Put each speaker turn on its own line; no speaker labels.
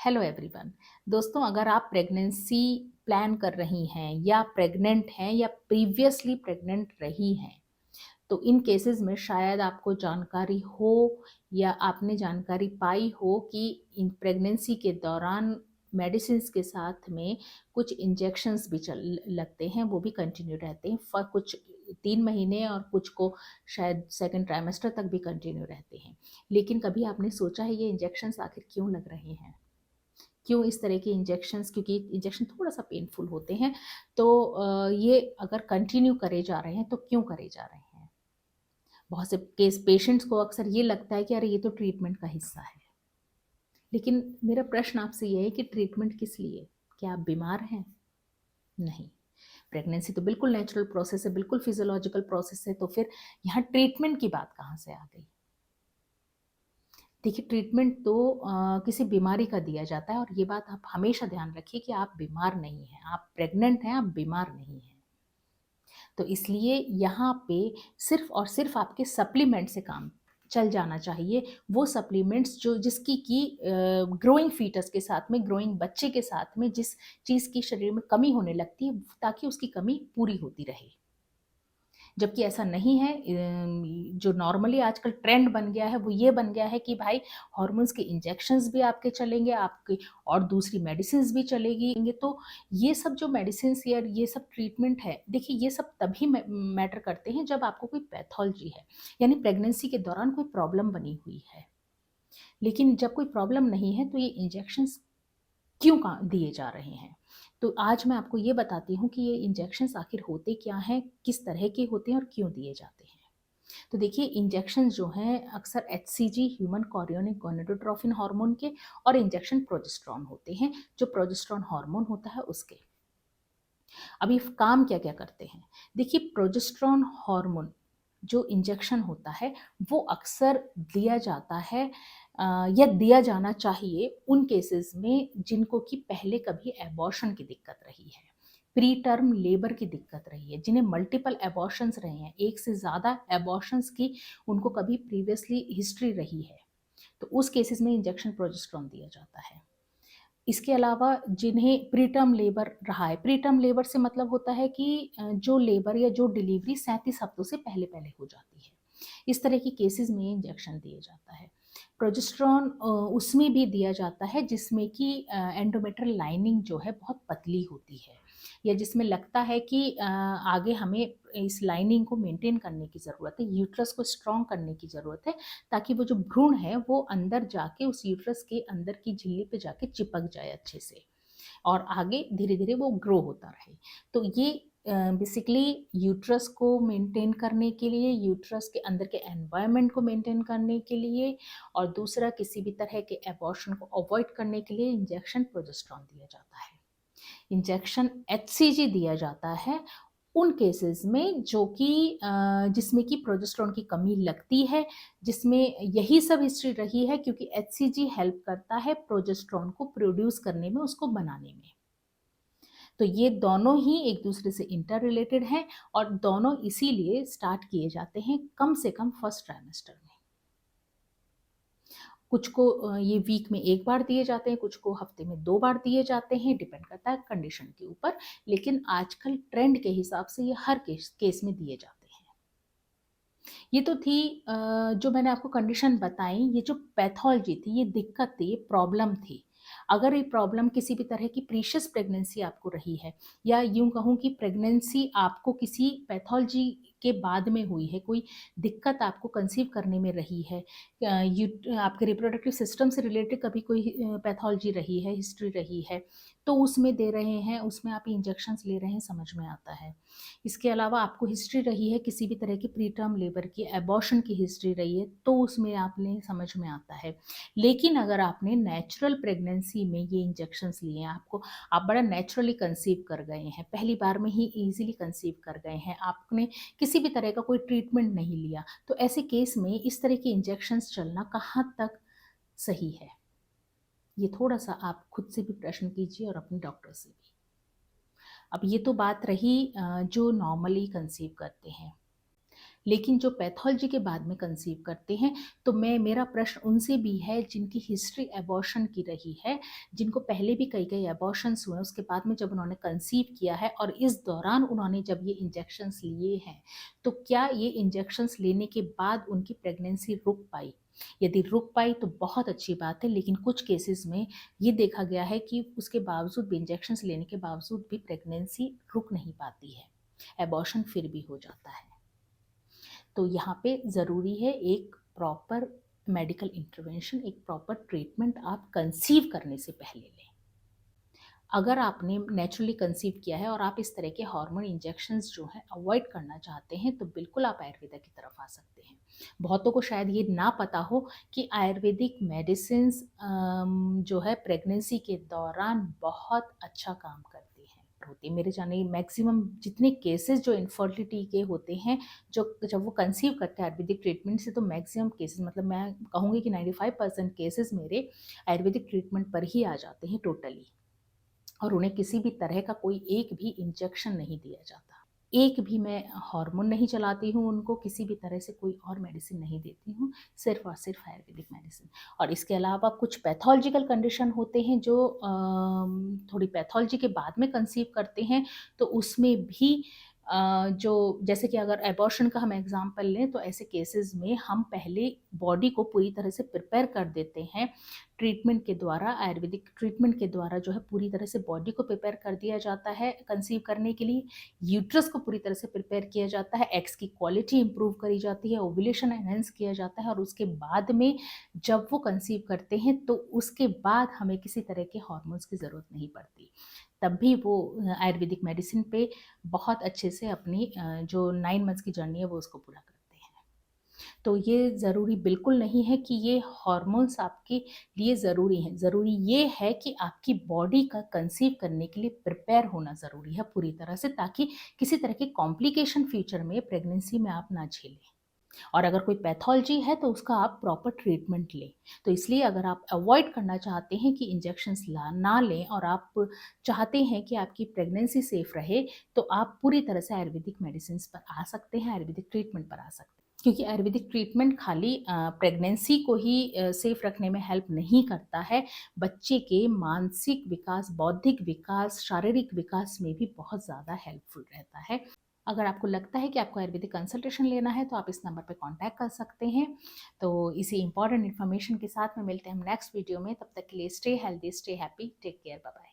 Hello everyone. दोस्तों, अगर आप प्रेगनेंसी प्लान कर रही हैं या प्रेग्नेंट हैं या प्रीवियसली प्रेग्नेंट रही हैं, तो इन केसेस में शायद आपको जानकारी हो या आपने जानकारी पाई हो कि इन प्रेगनेंसी के दौरान मेडिसिन के साथ में कुछ इंजेक्शंस भी चल लगते हैं, वो भी कंटिन्यू रहते हैं फॉर कुछ 3 महीने और कुछ को शायद सेकंड ट्राइमेस्टर तक भी कंटिन्यू रहते हैं। लेकिन कभी आपने सोचा है ये इंजेक्शंस आखिर क्यों लग रहे हैं? क्यों इस तरह के इंजेक्शंस? क्योंकि इंजेक्शन थोड़ा सा पेनफुल होते हैं। तो ये अगर कंटिन्यू करे जा रहे हैं तो क्यों करे जा रहे हैं? बहुत से केस पेशेंट्स को अक्सर ये लगता है कि अरे ये तो ट्रीटमेंट का हिस्सा है। लेकिन मेरा प्रश्न आपसे ये है कि ट्रीटमेंट किस लिए? क्या आप बीमार हैं? नहीं। प्रेगनेंसी तो बिल्कुल नेचुरल प्रोसेस है, बिल्कुल फिजियोलॉजिकल प्रोसेस है, तो फिर यहाँ ट्रीटमेंट की बात कहाँ से आ गई? देखिए, ट्रीटमेंट तो किसी बीमारी का दिया जाता है और ये बात आप हमेशा ध्यान रखिए कि आप बीमार नहीं हैं, आप प्रेग्नेंट हैं, आप बीमार नहीं हैं। तो इसलिए यहाँ पे सिर्फ और सिर्फ आपके सप्लीमेंट से काम चल जाना चाहिए। वो सप्लीमेंट्स जो जिसकी कि ग्रोइंग फीटस के साथ में, ग्रोइंग बच्चे के साथ में जिस चीज़ की शरीर में कमी होने लगती है, ताकि उसकी कमी पूरी होती रहे। जबकि ऐसा नहीं है। जो नॉर्मली आजकल ट्रेंड बन गया है वो ये बन गया है कि भाई हॉर्मोन्स के इंजेक्शंस भी आपके चलेंगे, आपके और दूसरी मेडिसिन भी चलेगी। तो ये सब जो मेडिसिन या ये सब ट्रीटमेंट है, देखिए ये सब तभी मैटर करते हैं जब आपको कोई पैथोलॉजी है, यानी प्रेगनेंसी के दौरान कोई प्रॉब्लम बनी हुई है। लेकिन जब कोई प्रॉब्लम नहीं है तो ये इंजेक्शंस क्यों दिए जा रहे हैं? तो आज मैं आपको ये बताती हूँ कि ये इंजेक्शंस आखिर होते क्या हैं, किस तरह के होते हैं और क्यों दिए जाते हैं। तो देखिए, इंजेक्शन जो हैं अक्सर HCG, human chorionic gonadotrophin hormone के, और इंजेक्शन प्रोजेस्टेरॉन होते हैं, जो प्रोजेस्टेरॉन हार्मोन होता है उसके। अब ये काम क्या क्या करते हैं? देखिए, प्रोजेस्टेरॉन हार्मोन जो इंजेक्शन होता है वो अक्सर दिया जाता है या दिया जाना चाहिए उन केसेस में जिनको कि पहले कभी एबॉर्शन की दिक्कत रही है, प्री टर्म लेबर की दिक्कत रही है, जिन्हें मल्टीपल एबॉर्शंस रहे हैं, एक से ज़्यादा एबॉर्शंस की उनको कभी प्रीवियसली हिस्ट्री रही है, तो उस केसेस में इंजेक्शन प्रोजेस्टेरॉन दिया जाता है। इसके अलावा जिन्हें प्रीटर्म लेबर रहा है, प्रीटर्म लेबर से मतलब होता है कि जो लेबर या जो डिलीवरी 37 हफ्तों से पहले पहले हो जाती है, इस तरह की केसेस में इंजेक्शन दिया जाता है। प्रोजेस्टेरॉन उसमें भी दिया जाता है जिसमें कि एंडोमेट्रियल लाइनिंग जो है बहुत पतली होती है, या जिसमें लगता है कि आगे हमें इस लाइनिंग को मेंटेन करने की ज़रूरत है, यूट्रस को स्ट्रॉन्ग करने की ज़रूरत है, ताकि वो जो भ्रूण है वो अंदर जाके उस यूट्रस के अंदर की झिल्ली पे जाके चिपक जाए अच्छे से, और आगे धीरे धीरे वो ग्रो होता रहे। तो ये बेसिकली यूट्रस को मेंटेन करने के लिए, यूट्रस के अंदर के एनवायरनमेंट को मेंटेन करने के लिए, और दूसरा किसी भी तरह के एबॉर्शन को अवॉइड करने के लिए इंजेक्शन प्रोजेस्टेरॉन दिया जाता है। इंजेक्शन एचसीजी दिया जाता है उन केसेस में जो कि जिसमें कि प्रोजेस्टेरॉन की कमी लगती है, जिसमें यही सब हिस्ट्री रही है, क्योंकि एचसीजी हेल्प करता है प्रोजेस्टेरॉन को प्रोड्यूस करने में, उसको बनाने में। तो ये दोनों ही एक दूसरे से इंटर रिलेटेड हैं और दोनों इसीलिए स्टार्ट किए जाते हैं कम से कम फर्स्ट ट्राइमेस्टर में। कुछ को ये वीक में 1 बार दिए जाते हैं, कुछ को हफ्ते में 2 बार दिए जाते हैं, डिपेंड करता है कंडीशन के ऊपर। लेकिन आजकल ट्रेंड के हिसाब से ये हर केस में दिए जाते हैं। ये तो थी जो मैंने आपको कंडीशन बताई, ये जो पैथोलॉजी थी, ये दिक्कत थी, ये प्रॉब्लम थी। अगर ये प्रॉब्लम किसी भी तरह की प्रीशियस प्रेगनेंसी आपको रही है, या यूँ कहूँ कि प्रेगनेंसी आपको किसी पैथोलॉजी के बाद में हुई है, कोई दिक्कत आपको कंसीव करने में रही है, आपके रिप्रोडक्टिव सिस्टम से रिलेटेड कभी कोई पैथोलॉजी रही है, हिस्ट्री रही है, तो उसमें दे रहे हैं, उसमें आप इंजेक्शंस ले रहे हैं, समझ में आता है। इसके अलावा आपको हिस्ट्री रही है किसी भी तरह की प्री टर्म लेबर की, एबॉर्शन की हिस्ट्री रही है, तो उसमें आपने समझ में आता है। लेकिन अगर आपने नेचुरल प्रेगनेंसी में ये इंजेक्शंस लिए हैं, आप बड़ा नेचुरली कंसीव कर गए हैं, पहली बार में ही ईजिली कंसीव कर गए हैं, आपने किसी भी तरह का कोई ट्रीटमेंट नहीं लिया, तो ऐसे केस में इस तरह के इंजेक्शंस चलना कहाँ तक सही है? ये थोड़ा सा आप खुद से भी प्रश्न कीजिए और अपने डॉक्टर से भी। अब ये तो बात रही जो नॉर्मली कंसीव करते हैं। लेकिन जो पैथोलॉजी के बाद में कंसीव करते हैं, तो मेरा प्रश्न उनसे भी है जिनकी हिस्ट्री एबॉर्शन की रही है, जिनको पहले भी कई एबॉर्शंस हुए, उसके बाद में जब उन्होंने कंसीव किया है और इस दौरान उन्होंने जब ये इंजेक्शंस लिए हैं, तो क्या ये इंजेक्शंस लेने के बाद उनकी प्रेगनेंसी रुक पाई? यदि रुक पाई तो बहुत अच्छी बात है, लेकिन कुछ केसेस में ये देखा गया है कि उसके बावजूद भी, इंजेक्शंस लेने के बावजूद भी प्रेगनेंसी रुक नहीं पाती है, एबॉर्शन फिर भी हो जाता है। तो यहाँ पे ज़रूरी है एक प्रॉपर मेडिकल इंटरवेंशन, एक प्रॉपर ट्रीटमेंट आप कंसीव करने से पहले लें। अगर आपने नेचुरली कंसीव किया है और आप इस तरह के हार्मोन इंजेक्शंस जो हैं अवॉइड करना चाहते हैं, तो बिल्कुल आप आयुर्वेदा की तरफ आ सकते हैं। बहुतों को शायद ये ना पता हो कि आयुर्वेदिक मेडिसिन्स जो है प्रेगनेंसी के दौरान बहुत अच्छा काम करती हैं। होती है मेरे जाने मैक्सिमम जितने केसेस जो इनफर्टिलिटी के होते हैं, जो जब वो कंसीव करते हैं आयुर्वेदिक ट्रीटमेंट से, तो मैक्सिमम केसेस, मतलब मैं कहूँगी कि 95% केसेस मेरे आयुर्वेदिक ट्रीटमेंट पर ही आ जाते हैं टोटली, और उन्हें किसी भी तरह का कोई एक भी इंजेक्शन नहीं दिया जाता। एक भी मैं हार्मोन नहीं चलाती हूँ उनको, किसी भी तरह से कोई और मेडिसिन नहीं देती हूँ, सिर्फ और सिर्फ आयुर्वेदिक मेडिसिन। और इसके अलावा कुछ पैथोलॉजिकल कंडीशन होते हैं जो थोड़ी पैथोलॉजी के बाद में कंसीव करते हैं, तो उसमें भी जो, जैसे कि अगर एबॉर्शन का हम एग्जांपल लें, तो ऐसे केसेस में हम पहले बॉडी को पूरी तरह से प्रिपेयर कर देते हैं ट्रीटमेंट के द्वारा, आयुर्वेदिक ट्रीटमेंट के द्वारा जो है पूरी तरह से बॉडी को प्रिपेयर कर दिया जाता है कंसीव करने के लिए, यूट्रस को पूरी तरह से प्रिपेयर किया जाता है, एग्स की क्वालिटी इंप्रूव करी जाती है, ओव्यूलेशन एनहेंस किया जाता है, और उसके बाद में जब वो कंसीव करते हैं तो उसके बाद हमें किसी तरह के हार्मोन्स की ज़रूरत नहीं पड़ती। तब भी वो आयुर्वेदिक मेडिसिन पे बहुत अच्छे से अपनी जो 9 मंथ्स की जर्नी है वो उसको पूरा करते हैं। तो ये ज़रूरी बिल्कुल नहीं है कि ये हार्मोन्स आपके लिए ज़रूरी हैं। ज़रूरी ये है कि आपकी बॉडी का कंसीव करने के लिए प्रिपेयर होना ज़रूरी है पूरी तरह से, ताकि किसी तरह की कॉम्प्लिकेशन फ्यूचर में प्रेगनेंसी में आप ना झेलें। और अगर कोई पैथोलॉजी है तो उसका आप प्रॉपर ट्रीटमेंट लें। तो इसलिए अगर आप अवॉइड करना चाहते हैं कि इंजेक्शंस ना लें, और आप चाहते हैं कि आपकी प्रेगनेंसी सेफ रहे, तो आप पूरी तरह से आयुर्वेदिक मेडिसिन्स पर आ सकते हैं, आयुर्वेदिक ट्रीटमेंट पर आ सकते हैं। क्योंकि आयुर्वेदिक ट्रीटमेंट खाली प्रेगनेंसी को ही सेफ रखने में हेल्प नहीं करता है, बच्चे के मानसिक विकास, बौद्धिक विकास, शारीरिक विकास में भी बहुत ज़्यादा हेल्पफुल रहता है। अगर आपको लगता है कि आपको आयुर्वेदिक कंसल्टेशन लेना है, तो आप इस नंबर पे कांटेक्ट कर सकते हैं। तो इसी इंपॉर्टेंट इन्फॉर्मेशन के साथ में मिलते हैं हम नेक्स्ट वीडियो में। तब तक के लिए stay healthy, stay happy, take care, bye bye.